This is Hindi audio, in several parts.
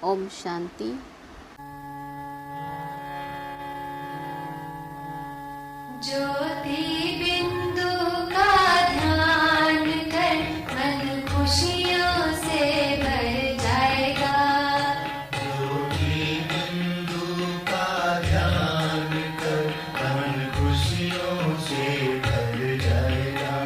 ओम शांति। ज्योति बिंदु का ध्यान कर मन खुशियों से भर जाएगा। ज्योति बिंदु का ध्यान कर मन खुशियों से भर जाएगा।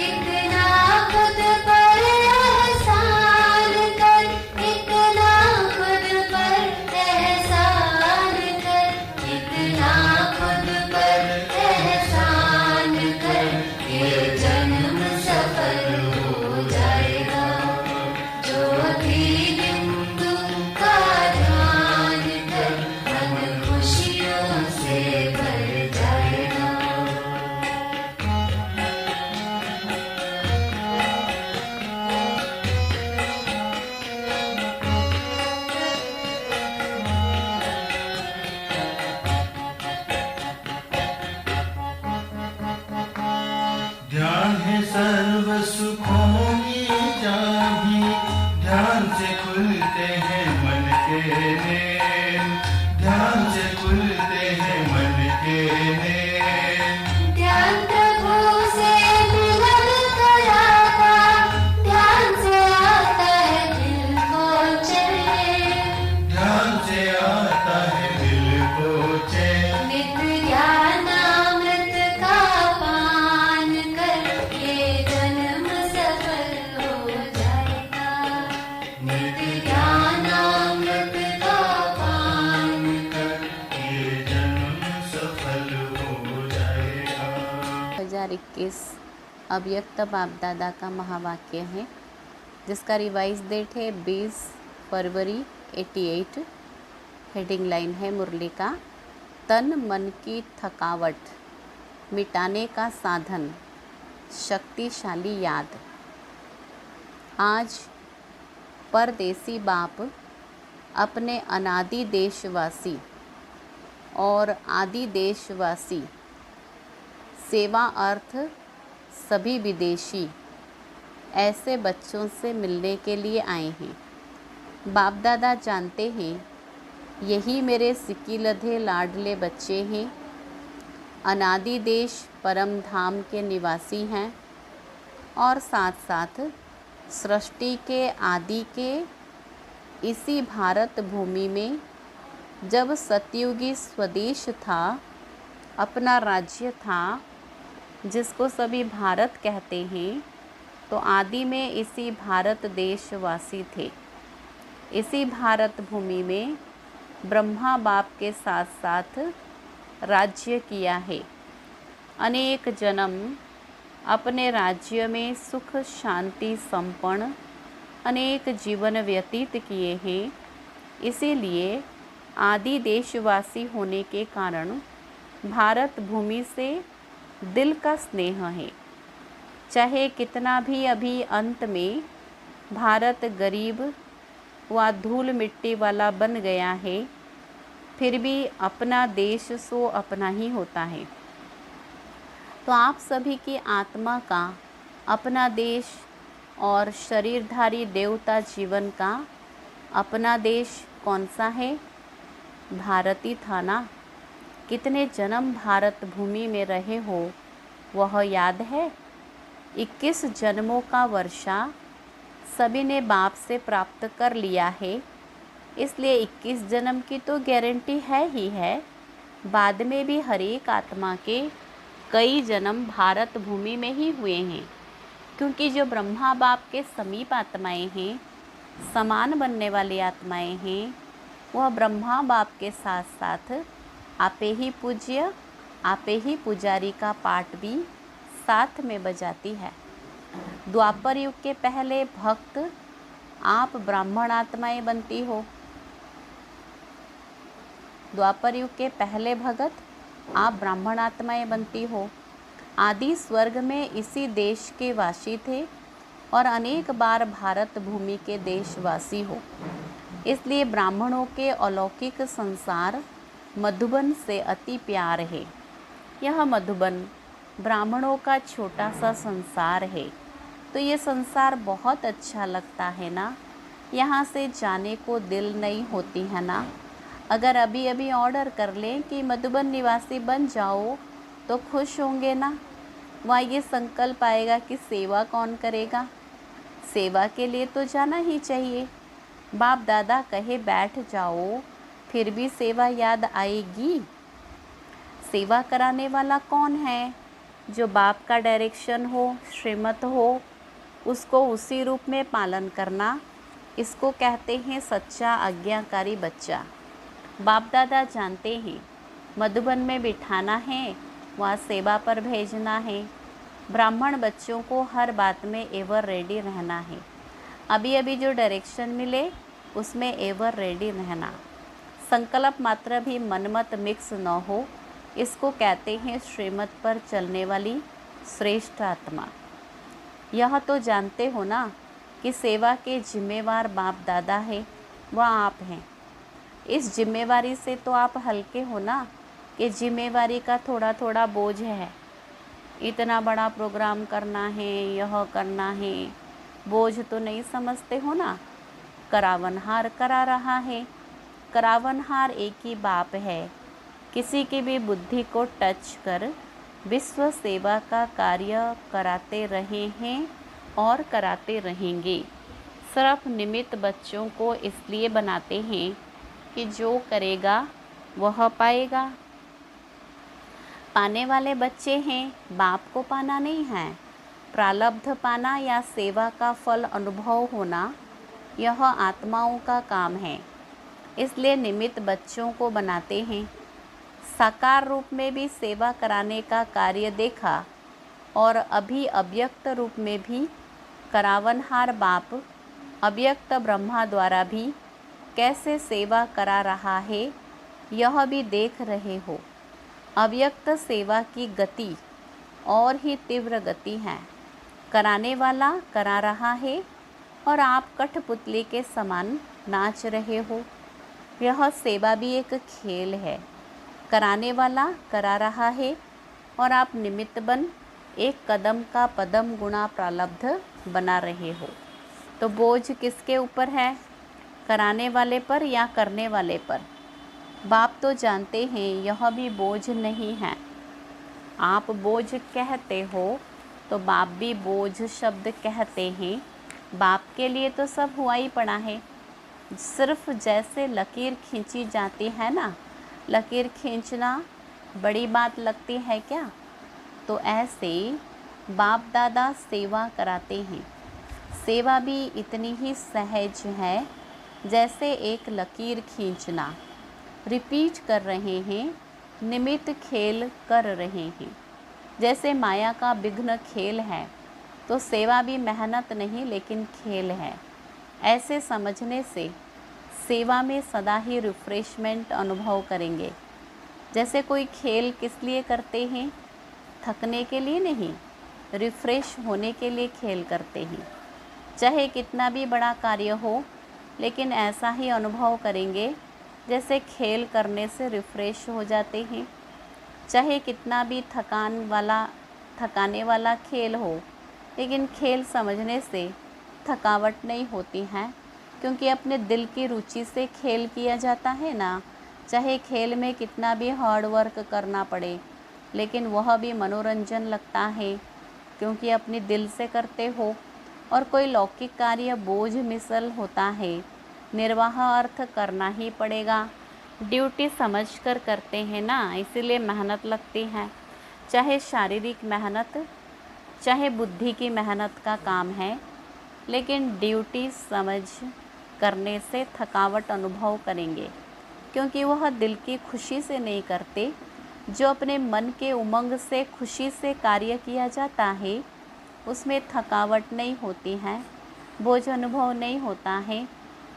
इतना खुद पर एहसान कर, इतना खुद पर एहसान कर, इतना खुद पर एहसान कर, ये जन्म सफल हो जाएगा। ज्योति बिंदु का ध्यान कर मन खुशियों से भर जाएगा। ध्यान है सर्व सुखों की चाबी, ध्यान से खुलते हैं मन के नेम, ध्यान से खुलते हैं मन के नेम। ध्यान प्रभु से मिलन कराता, ध्यान से आता है दिल को चैन। ध्यान से आता है दिल को चैन। नित्य ज्ञानामृत का पान कर ये जन्म सफल हो जाएगा। नित्य ज्ञानामृत का पान कर ये जन्म सफल हो जाएगा। 2021 अव्यक्त बाप दादा का महावाक्य है, जिसका रिवाइज डेट है 20 फरवरी 88। हेडिंग लाइन है मुरली का, तन मन की थकावट मिटाने का साधन शक्तिशाली याद। आज परदेसी बाप अपने अनादि देशवासी और आदि देशवासी सेवा अर्थ सभी विदेशी ऐसे बच्चों से मिलने के लिए आए हैं। बाप दादा जानते हैं यही मेरे सिकीलधे लाडले बच्चे हैं, अनादि देश परम धाम के निवासी हैं और साथ साथ सृष्टि के आदि के इसी भारत भूमि में जब सतयुगी स्वदेश था, अपना राज्य था जिसको सभी भारत कहते हैं, तो आदि में इसी भारत देशवासी थे। इसी भारत भूमि में ब्रह्मा बाप के साथ साथ राज्य किया है। अनेक जन्म अपने राज्य में सुख शांति संपन्न अनेक जीवन व्यतीत किए हैं। इसीलिए आदि देशवासी होने के कारण भारत भूमि से दिल का स्नेह है। चाहे कितना भी अभी अंत में भारत गरीब व धूल मिट्टी वाला बन गया है, फिर भी अपना देश सो अपना ही होता है। तो आप सभी की आत्मा का अपना देश और शरीरधारी देवता जीवन का अपना देश कौन सा है? भारत ही था ना। कितने जन्म भारत भूमि में रहे हो वह याद है? 21 जन्मों का वर्षा सभी ने बाप से प्राप्त कर लिया है, इसलिए 21 जन्म की तो गारंटी है ही है। बाद में भी हर एक आत्मा के कई जन्म भारत भूमि में ही हुए हैं, क्योंकि जो ब्रह्मा बाप के समीप आत्माएं हैं, समान बनने वाली आत्माएं हैं, वह ब्रह्मा बाप के साथ साथ आपे ही पूज्य आपे ही पुजारी का पाठ भी साथ में बजाती है। द्वापर युग के पहले भक्त आप ब्राह्मण आत्माएं बनती हो। द्वापर युग के पहले भगत आप ब्राह्मण आत्माएं बनती हो। आदि स्वर्ग में इसी देश के वासी थे और अनेक बार भारत भूमि के देशवासी हो। इसलिए ब्राह्मणों के अलौकिक संसार मधुबन से अति प्यार है। यह मधुबन ब्राह्मणों का छोटा सा संसार है, तो ये संसार बहुत अच्छा लगता है ना। यहाँ से जाने को दिल नहीं होती है ना। अगर अभी अभी ऑर्डर कर लें कि मधुबन निवासी बन जाओ तो खुश होंगे ना। वहाँ ये संकल्प आएगा कि सेवा कौन करेगा। सेवा के लिए तो जाना ही चाहिए। बाप दादा कहे बैठ जाओ, फिर भी सेवा याद आएगी। सेवा कराने वाला कौन है? जो बाप का डायरेक्शन हो, श्रीमत हो, उसको उसी रूप में पालन करना। इसको कहते हैं सच्चा आज्ञाकारी बच्चा। बाप दादा जानते हैं मधुबन में बिठाना है, वहाँ सेवा पर भेजना है। ब्राह्मण बच्चों को हर बात में एवर रेडी रहना है। अभी अभी जो डायरेक्शन मिले उसमें एवर रेडी रहना। संकल्प मात्र भी मनमत मिक्स न हो, इसको कहते हैं श्रीमत पर चलने वाली श्रेष्ठ आत्मा। यह तो जानते हो ना कि सेवा के जिम्मेवार बाप दादा है, वह आप हैं। इस जिम्मेवारी से तो आप हल्के हो ना कि जिम्मेवारी का थोड़ा थोड़ा बोझ है। इतना बड़ा प्रोग्राम करना है, यह करना है, बोझ तो नहीं समझते हो ना। करावनहार करा रहा है। करावनहार एक ही बाप है। किसी की भी बुद्धि को टच कर विश्व सेवा का कार्य कराते रहे हैं और कराते रहेंगे। सिर्फ निमित्त बच्चों को इसलिए बनाते हैं कि जो करेगा वह पाएगा। पाने वाले बच्चे हैं, बाप को पाना नहीं है। प्रारब्ध पाना या सेवा का फल अनुभव होना, यह आत्माओं का काम है। इसलिए निमित्त बच्चों को बनाते हैं। साकार रूप में भी सेवा कराने का कार्य देखा और अभी अव्यक्त रूप में भी करावनहार बाप अव्यक्त ब्रह्मा द्वारा भी कैसे सेवा करा रहा है, यह भी देख रहे हो। अव्यक्त सेवा की गति और ही तीव्र गति है। कराने वाला करा रहा है और आप कठपुतली के समान नाच रहे हो। यह सेवा भी एक खेल है। कराने वाला करा रहा है और आप निमित्त बन एक कदम का पदम गुणा प्रारब्ध बना रहे हो। तो बोझ किसके ऊपर है? कराने वाले पर या करने वाले पर? बाप तो जानते हैं यह भी बोझ नहीं है। आप बोझ कहते हो तो बाप भी बोझ शब्द कहते हैं। बाप के लिए तो सब हुआ ही पड़ा है। सिर्फ जैसे लकीर खींची जाती है ना, लकीर खींचना बड़ी बात लगती है क्या? तो ऐसे बाप दादा सेवा कराते हैं। सेवा भी इतनी ही सहज है जैसे एक लकीर खींचना। रिपीट कर रहे हैं, निमित्त खेल कर रहे हैं। जैसे माया का विघ्न खेल है तो सेवा भी मेहनत नहीं लेकिन खेल है। ऐसे समझने से सेवा में सदा ही रिफ्रेशमेंट अनुभव करेंगे। जैसे कोई खेल किस लिए करते हैं? थकने के लिए नहीं, रिफ्रेश होने के लिए खेल करते हैं। चाहे कितना भी बड़ा कार्य हो, लेकिन ऐसा ही अनुभव करेंगे जैसे खेल करने से रिफ्रेश हो जाते हैं। चाहे कितना भी थकाने वाला खेल हो, लेकिन खेल समझने से थकावट नहीं होती है, क्योंकि अपने दिल की रुचि से खेल किया जाता है ना। चाहे खेल में कितना भी हार्ड वर्क करना पड़े, लेकिन वह भी मनोरंजन लगता है, क्योंकि अपने दिल से करते हो। और कोई लौकिक कार्य बोझ मिसल होता है, निर्वाह अर्थ करना ही पड़ेगा। ड्यूटी समझकर करते हैं ना, इसीलिए मेहनत लगती है। चाहे शारीरिक मेहनत, चाहे बुद्धि की मेहनत का काम है, लेकिन ड्यूटी समझ करने से थकावट अनुभव करेंगे, क्योंकि वह दिल की खुशी से नहीं करते। जो अपने मन के उमंग से खुशी से कार्य किया जाता है, उसमें थकावट नहीं होती है, बोझ अनुभव नहीं होता है।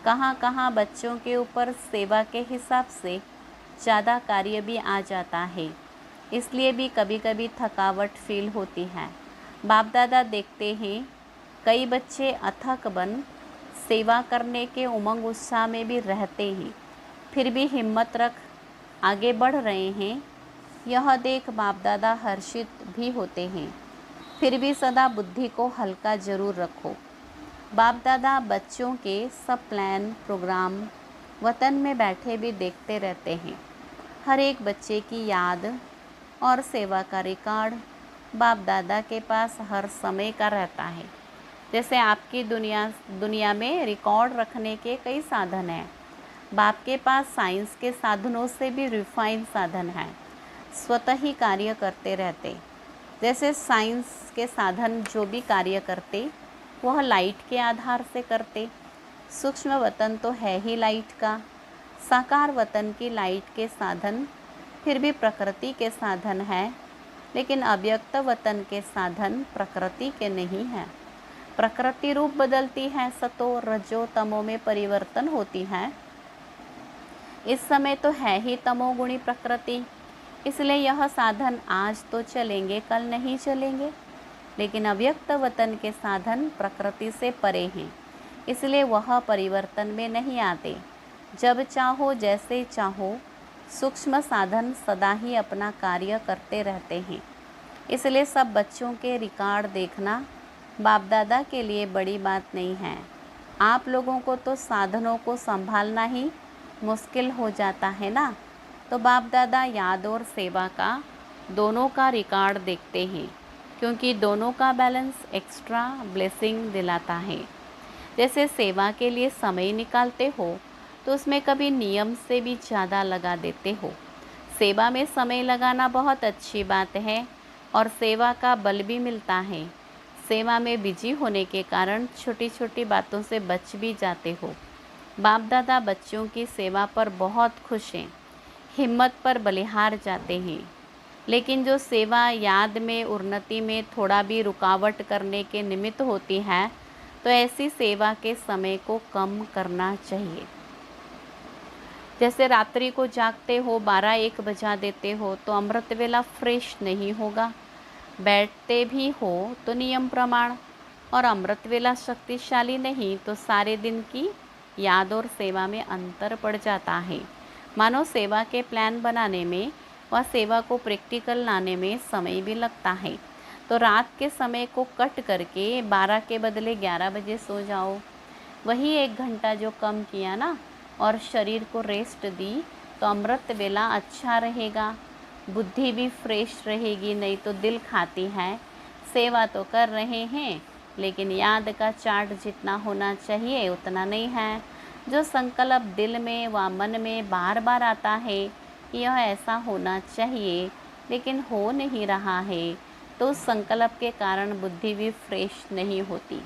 कहाँ कहाँ बच्चों के ऊपर सेवा के हिसाब से ज़्यादा कार्य भी आ जाता है, इसलिए भी कभी कभी थकावट फील होती है। बाप दादा देखते हैं कई बच्चे अथक बन सेवा करने के उमंग उत्साह में भी रहते हैं, फिर भी हिम्मत रख आगे बढ़ रहे हैं। यह देख बाप दादा हर्षित भी होते हैं। फिर भी सदा बुद्धि को हल्का जरूर रखो। बाप दादा बच्चों के सब प्लान प्रोग्राम वतन में बैठे भी देखते रहते हैं। हर एक बच्चे की याद और सेवा का रिकॉर्ड बाप दादा के पास हर समय का रहता है। जैसे आपकी दुनिया में रिकॉर्ड रखने के कई साधन हैं, बाप के पास साइंस के साधनों से भी रिफाइंड साधन हैं, स्वतः ही कार्य करते रहते। जैसे साइंस के साधन जो भी कार्य करते वह लाइट के आधार से करते। सूक्ष्म वतन तो है ही लाइट का, साकार वतन की लाइट के साधन फिर भी प्रकृति के साधन है, लेकिन अव्यक्त वतन के साधन प्रकृति के नहीं हैं। प्रकृति रूप बदलती है, सतो रजो तमो में परिवर्तन होती है। इस समय तो है ही तमोगुणी प्रकृति, इसलिए यह साधन आज तो चलेंगे कल नहीं चलेंगे। लेकिन अव्यक्त वतन के साधन प्रकृति से परे हैं, इसलिए वह परिवर्तन में नहीं आते। जब चाहो जैसे चाहो सूक्ष्म साधन सदा ही अपना कार्य करते रहते हैं। इसलिए सब बच्चों के रिकॉर्ड देखना बाप दादा के लिए बड़ी बात नहीं है। आप लोगों को तो साधनों को संभालना ही मुश्किल हो जाता है ना, तो बाप दादा याद और सेवा का दोनों का रिकॉर्ड देखते हैं, क्योंकि दोनों का बैलेंस एक्स्ट्रा ब्लेसिंग दिलाता है। जैसे सेवा के लिए समय निकालते हो तो उसमें कभी नियम से भी ज़्यादा लगा देते हो। सेवा में समय लगाना बहुत अच्छी बात है और सेवा का बल भी मिलता है। सेवा में बिजी होने के कारण छोटी छोटी बातों से बच भी जाते हो। बाप दादा बच्चों की सेवा पर बहुत खुश हैं, हिम्मत पर बलिहार जाते हैं। लेकिन जो सेवा याद में उन्नति में थोड़ा भी रुकावट करने के निमित्त होती है, तो ऐसी सेवा के समय को कम करना चाहिए। जैसे रात्रि को जागते हो 12-1 बजा देते हो तो अमृत वेला फ्रेश नहीं होगा। बैठते भी हो तो नियम प्रमाण, और अमृत वेला शक्तिशाली नहीं तो सारे दिन की याद और सेवा में अंतर पड़ जाता है। मानो सेवा के प्लान बनाने में व सेवा को प्रैक्टिकल लाने में समय भी लगता है। तो रात के समय को कट करके 12 के बदले 11 बजे सो जाओ। वही 1 घंटा जो कम किया ना और शरीर को रेस्ट दी तो अमृत वेला अच्छा रहेगा, बुद्धि भी फ्रेश रहेगी। नहीं तो दिल खाती है, सेवा तो कर रहे हैं लेकिन याद का चार्ट जितना होना चाहिए उतना नहीं है। जो संकल्प दिल में व मन में बार बार आता है कि यह ऐसा होना चाहिए लेकिन हो नहीं रहा है, तो उस संकल्प के कारण बुद्धि भी फ्रेश नहीं होती।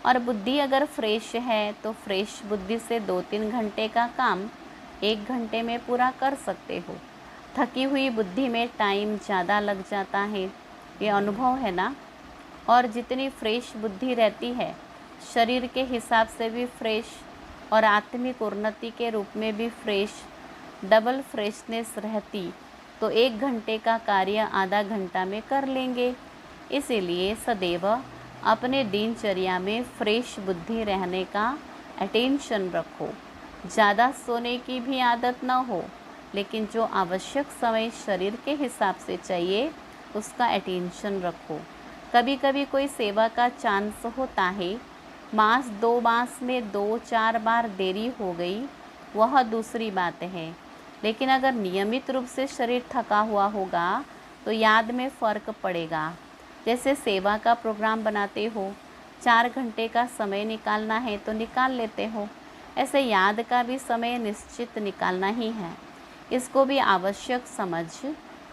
और बुद्धि अगर फ्रेश है तो फ्रेश बुद्धि से 2-3 घंटे का काम 1 घंटे में पूरा कर सकते हो। थकी हुई बुद्धि में टाइम ज़्यादा लग जाता है, ये अनुभव है ना। और जितनी फ्रेश बुद्धि रहती है, शरीर के हिसाब से भी फ्रेश और आत्मिक उन्नति के रूप में भी फ्रेश, डबल फ्रेशनेस रहती तो 1 घंटे का कार्य आधा घंटा में कर लेंगे। इसीलिए सदैव अपने दिनचर्या में फ्रेश बुद्धि रहने का अटेंशन रखो। ज़्यादा सोने की भी आदत ना हो, लेकिन जो आवश्यक समय शरीर के हिसाब से चाहिए उसका अटेंशन रखो। कभी कभी कोई सेवा का चांस होता है, मास 2 मास में 2-4 बार देरी हो गई, वह दूसरी बात है। लेकिन अगर नियमित रूप से शरीर थका हुआ होगा तो याद में फ़र्क पड़ेगा। जैसे सेवा का प्रोग्राम बनाते हो, 4 घंटे का समय निकालना है तो निकाल लेते हो, ऐसे याद का भी समय निश्चित निकालना ही है। इसको भी आवश्यक समझ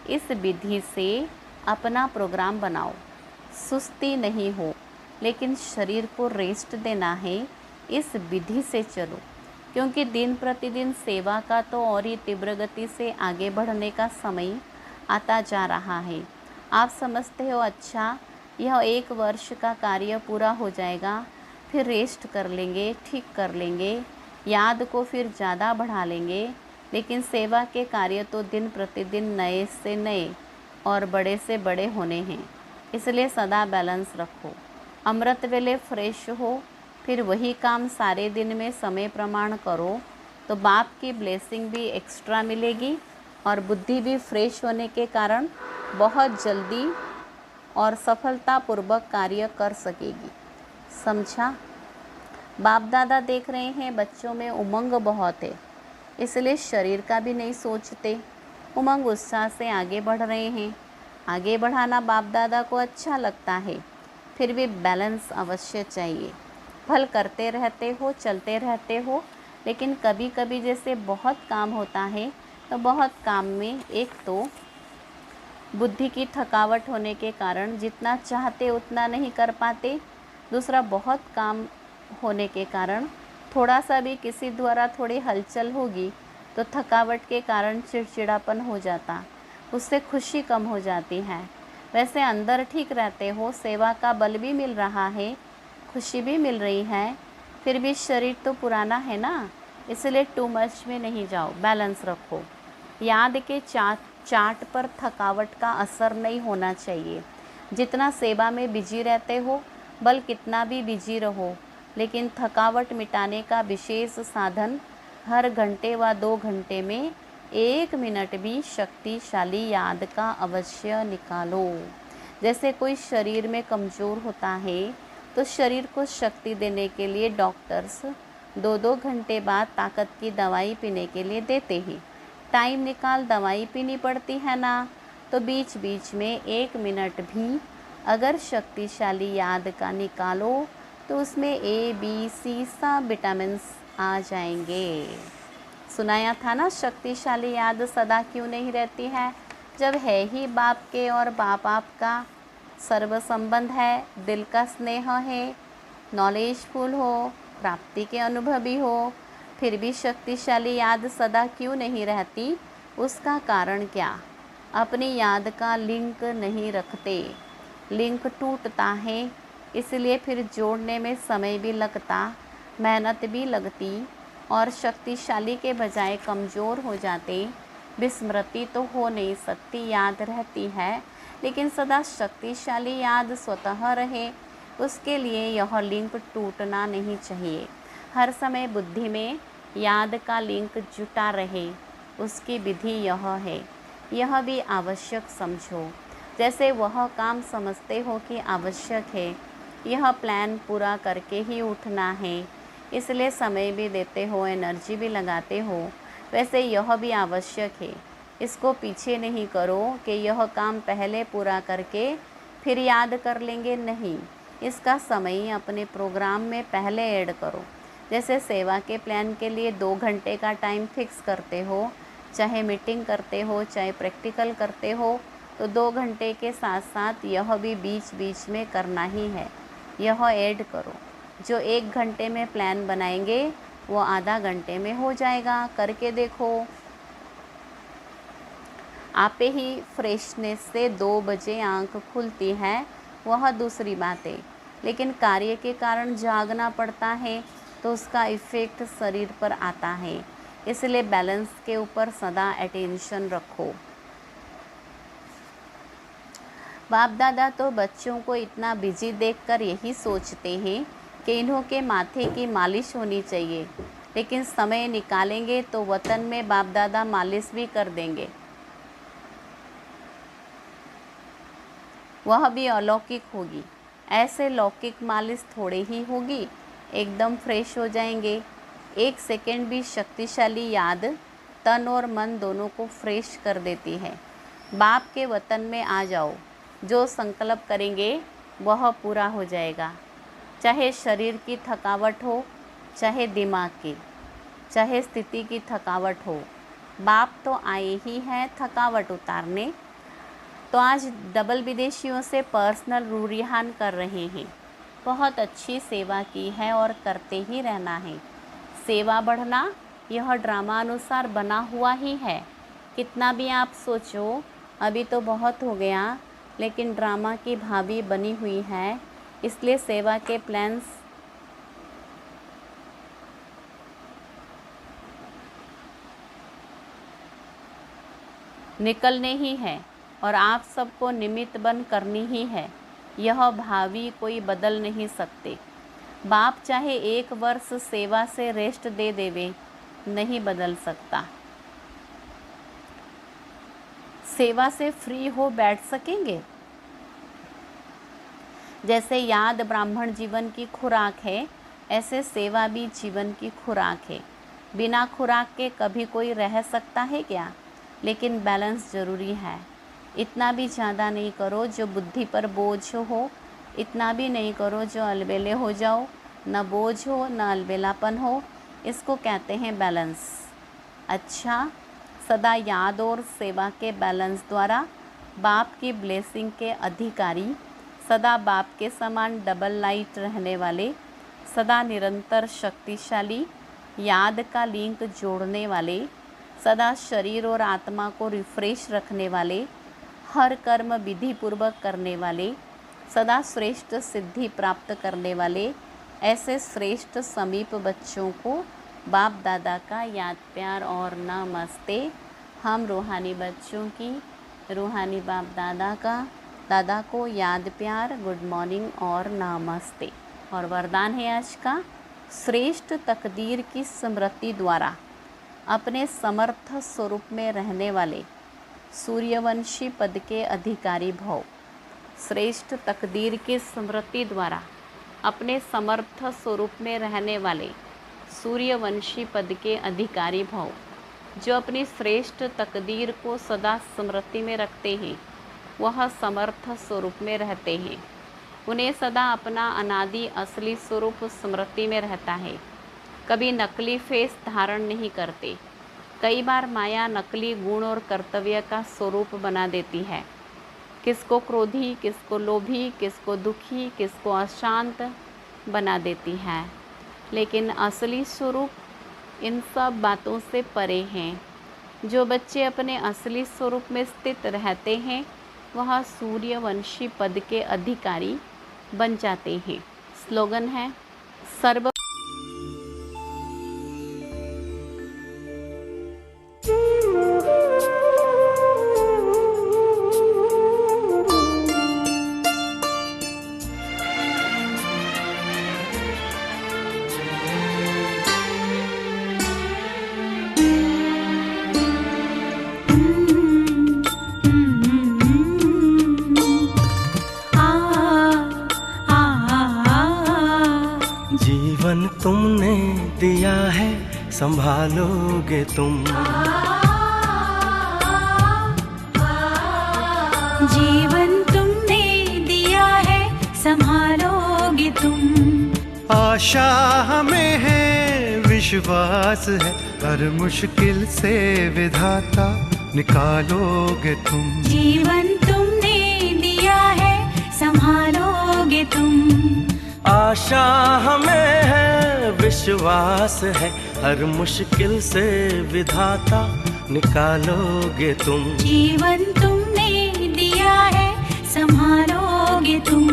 इस विधि से अपना प्रोग्राम बनाओ। सुस्ती नहीं हो, लेकिन शरीर को रेस्ट देना है, इस विधि से चलो। क्योंकि दिन प्रतिदिन सेवा का तो और ही तीव्र गति से आगे बढ़ने का समय आता जा रहा है। आप समझते हो अच्छा यह 1 वर्ष का कार्य पूरा हो जाएगा, फिर रेस्ट कर लेंगे, ठीक कर लेंगे, याद को फिर ज़्यादा बढ़ा लेंगे। लेकिन सेवा के कार्य तो दिन प्रतिदिन नए से नए और बड़े से बड़े होने हैं, इसलिए सदा बैलेंस रखो। अमृत वेले फ्रेश हो, फिर वही काम सारे दिन में समय प्रमाण करो तो बाप की ब्लेसिंग भी एक्स्ट्रा मिलेगी और बुद्धि भी फ्रेश होने के कारण बहुत जल्दी और सफलतापूर्वक कार्य कर सकेगी। समझा? बाप दादा देख रहे हैं बच्चों में उमंग बहुत है, इसलिए शरीर का भी नहीं सोचते, उमंग उत्साह से आगे बढ़ रहे हैं। आगे बढ़ाना बाप दादा को अच्छा लगता है, फिर भी बैलेंस अवश्य चाहिए। भल करते रहते हो, चलते रहते हो, लेकिन कभी कभी जैसे बहुत काम होता है तो बहुत काम में एक तो बुद्धि की थकावट होने के कारण जितना चाहते उतना नहीं कर पाते, दूसरा बहुत काम होने के कारण थोड़ा सा भी किसी द्वारा थोड़ी हलचल होगी तो थकावट के कारण चिड़चिड़ापन हो जाता, उससे खुशी कम हो जाती है। वैसे अंदर ठीक रहते हो, सेवा का बल भी मिल रहा है, खुशी भी मिल रही है, फिर भी शरीर तो पुराना है ना, इसलिए टू मच में नहीं जाओ, बैलेंस रखो। याद के चार्ट पर थकावट का असर नहीं होना चाहिए। जितना सेवा में बिजी रहते हो, बल कितना भी बिजी रहो, लेकिन थकावट मिटाने का विशेष साधन हर घंटे व 2 घंटे में 1 मिनट भी शक्तिशाली याद का अवश्य निकालो। जैसे कोई शरीर में कमज़ोर होता है तो शरीर को शक्ति देने के लिए डॉक्टर्स 2-2 घंटे बाद ताकत की दवाई पीने के लिए देते हैं। टाइम निकाल दवाई पीनी पड़ती है ना, तो बीच बीच में 1 मिनट भी अगर शक्तिशाली याद का निकालो तो उसमें ABC सब विटामिन्स आ जाएंगे। सुनाया था ना, शक्तिशाली याद सदा क्यों नहीं रहती है, जब है ही बाप के और बाप आपका सर्व संबंध है, दिल का स्नेह है, नॉलेजफुल हो, प्राप्ति के अनुभवी हो, फिर भी शक्तिशाली याद सदा क्यों नहीं रहती, उसका कारण क्या? अपनी याद का लिंक नहीं रखते, लिंक टूटता है, इसलिए फिर जोड़ने में समय भी लगता, मेहनत भी लगती और शक्तिशाली के बजाय कमज़ोर हो जाते। विस्मृति तो हो नहीं सकती, याद रहती है, लेकिन सदा शक्तिशाली याद स्वतः रहे, उसके लिए यह लिंक टूटना नहीं चाहिए। हर समय बुद्धि में याद का लिंक जुटा रहे, उसकी विधि यह है, यह भी आवश्यक समझो। जैसे वह काम समझते हो कि आवश्यक है, यह प्लान पूरा करके ही उठना है, इसलिए समय भी देते हो, एनर्जी भी लगाते हो, वैसे यह भी आवश्यक है। इसको पीछे नहीं करो कि यह काम पहले पूरा करके फिर याद कर लेंगे, नहीं, इसका समय अपने प्रोग्राम में पहले ऐड करो। जैसे सेवा के प्लान के लिए 2 घंटे का टाइम फिक्स करते हो, चाहे मीटिंग करते हो चाहे प्रैक्टिकल करते हो, तो 2 घंटे के साथ साथ यह भी बीच बीच में करना ही है, यह ऐड करो। जो 1 घंटे में प्लान बनाएंगे वो आधा घंटे में हो जाएगा, करके देखो। आपे ही फ्रेशनेस से 2 बजे आंख खुलती है, वह दूसरी बात है, लेकिन कार्य के कारण जागना पड़ता है तो उसका इफ़ेक्ट शरीर पर आता है, इसलिए बैलेंस के ऊपर सदा अटेंशन रखो। बाप दादा तो बच्चों को इतना बिजी देखकर यही सोचते हैं कि इन्हों के माथे की मालिश होनी चाहिए, लेकिन समय निकालेंगे तो वतन में बाप दादा मालिश भी कर देंगे, वह भी अलौकिक होगी। ऐसे लौकिक मालिश थोड़े ही होगी, एकदम फ्रेश हो जाएंगे। 1 सेकेंड भी शक्तिशाली याद तन और मन दोनों को फ्रेश कर देती है। बाप के वतन में आ जाओ, जो संकल्प करेंगे वह पूरा हो जाएगा, चाहे शरीर की थकावट हो, चाहे दिमाग की, चाहे स्थिति की थकावट हो, बाप तो आए ही हैं थकावट उतारने। तो आज डबल विदेशियों से पर्सनल रूरिहान कर रहे हैं, बहुत अच्छी सेवा की है और करते ही रहना है। सेवा बढ़ना यह ड्रामा अनुसार बना हुआ ही है, कितना भी आप सोचो अभी तो बहुत हो गया, लेकिन ड्रामा की भाभी बनी हुई है, इसलिए सेवा के प्लान्स निकलने ही है और आप सबको निमित्त बन करनी ही है। यह भावी कोई बदल नहीं सकते। बाप चाहे 1 वर्ष सेवा से रेस्ट दे देवे, नहीं बदल सकता। सेवा से फ्री हो बैठ सकेंगे? जैसे याद ब्राह्मण जीवन की खुराक है, ऐसे सेवा भी जीवन की खुराक है। बिना खुराक के कभी कोई रह सकता है क्या? लेकिन बैलेंस ज़रूरी है। इतना भी ज़्यादा नहीं करो जो बुद्धि पर बोझ हो, इतना भी नहीं करो जो अलबेले हो जाओ। न बोझ हो न अलबेलापन हो, इसको कहते हैं बैलेंस। अच्छा, सदा याद और सेवा के बैलेंस द्वारा बाप की ब्लेसिंग के अधिकारी, सदा बाप के समान डबल लाइट रहने वाले, सदा निरंतर शक्तिशाली, याद का लिंक जोड़ने वाले, सदा शरीर और आत्मा को रिफ्रेश रखने वाले, हर कर्म विधि पूर्वक करने वाले, सदा श्रेष्ठ सिद्धि प्राप्त करने वाले, ऐसे श्रेष्ठ समीप बच्चों को बाप दादा का याद प्यार और नमस्ते। हम रूहानी बच्चों की रूहानी बाप दादा को याद प्यार, गुड मॉर्निंग और नमस्ते। और वरदान है आज का, श्रेष्ठ तकदीर की स्मृति द्वारा अपने समर्थ स्वरूप में रहने वाले सूर्यवंशी पद के अधिकारी भव। श्रेष्ठ तकदीर की स्मृति द्वारा अपने समर्थ स्वरूप में रहने वाले सूर्यवंशी पद के अधिकारी भव। जो अपनी श्रेष्ठ तकदीर को सदा स्मृति में रखते हैं, वह समर्थ स्वरूप में रहते हैं। उन्हें सदा अपना अनादि असली स्वरूप स्मृति में रहता है। कभी नकली फेस धारण नहीं करते। कई बार माया नकली गुण और कर्तव्य का स्वरूप बना देती है। किसको क्रोधी, किसको लोभी, किसको दुखी, किसको अशांत बना देती है। लेकिन असली स्वरूप इन सब बातों से परे हैं। जो बच्चे अपने असली स्वरूप में स्थित रहते हैं, वह सूर्यवंशी पद के अधिकारी बन जाते हैं। स्लोगन है, सर्व जीवन तुमने दिया है, संभालोगे तुम। जीवन तुमने दिया है, संभालोगे तुम। आशा हमें है, विश्वास है, हर मुश्किल से विधाता निकालोगे तुम। जीवन तुमने दिया है, संभालोगे तुम। आशा हमें है, विश्वास है, हर मुश्किल से विधाता निकालोगे तुम। जीवन तुमने दिया है, संभालोगे तुम।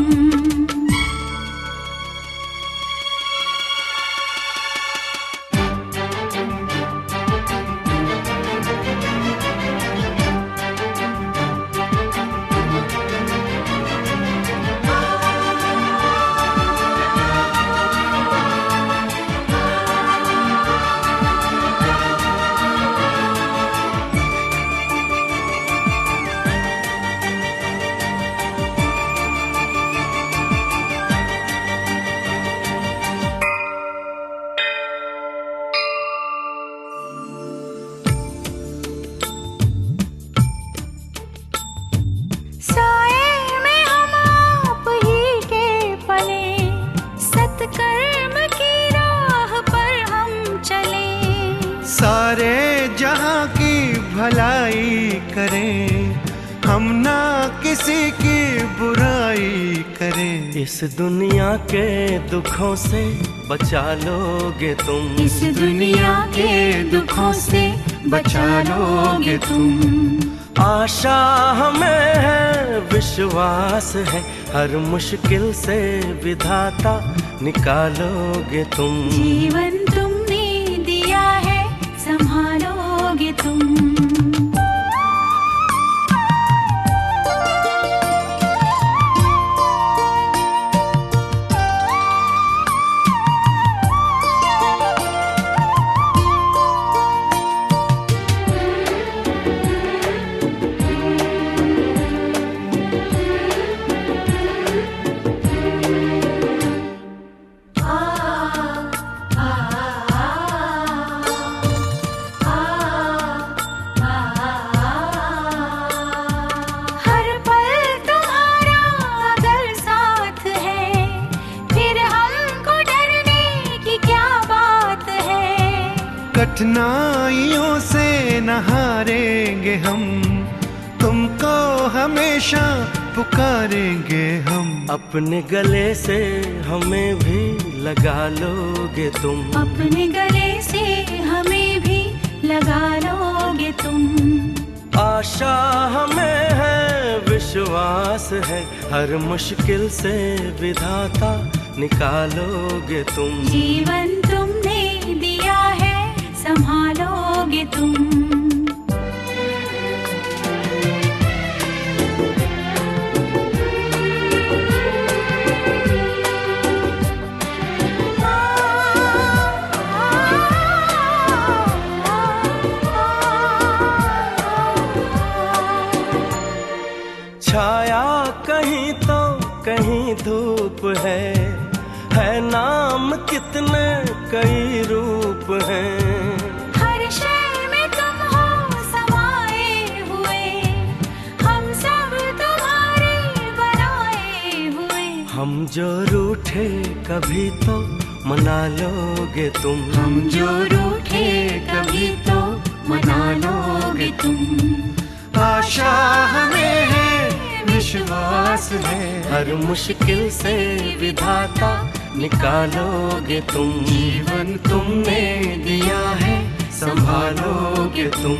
सारे जहां की भलाई करें, हम ना किसी की बुराई करें। इस दुनिया के दुखों से बचा लोगे तुम। इस दुनिया के दुखों से बचा लोगे तुम। आशा हमें है, विश्वास है, हर मुश्किल से विधाता निकालोगे तुम। जीवन तुमने दिया है, संभालोगे तुम। कठिनाइयों से न हारेंगे हम, तुमको हमेशा पुकारेंगे हम। अपने गले से हमें भी लगा लोगे तुम, अपने गले से हमें भी लगा लोगे तुम। आशा हमें है, विश्वास है, हर मुश्किल से विधाता निकालोगे तुम। जीवन तुमने दिया है, संभालोगे तुम। छाया कहीं तो कहीं धूप है नाम कितने कई रूप हैं। हर शय में तुम हो समाए हुए, हम सब तुम्हारे बनाए हुए। हम जो रूठे कभी तो मना लोगे तुम, हम जो रूठे कभी तो मना लोगे तुम। आशा हमें है, विश्वास है, हर मुश्किल से विधाता निकालोगे तुम। जीवन तुमने दिया है, संभालोगे तुम।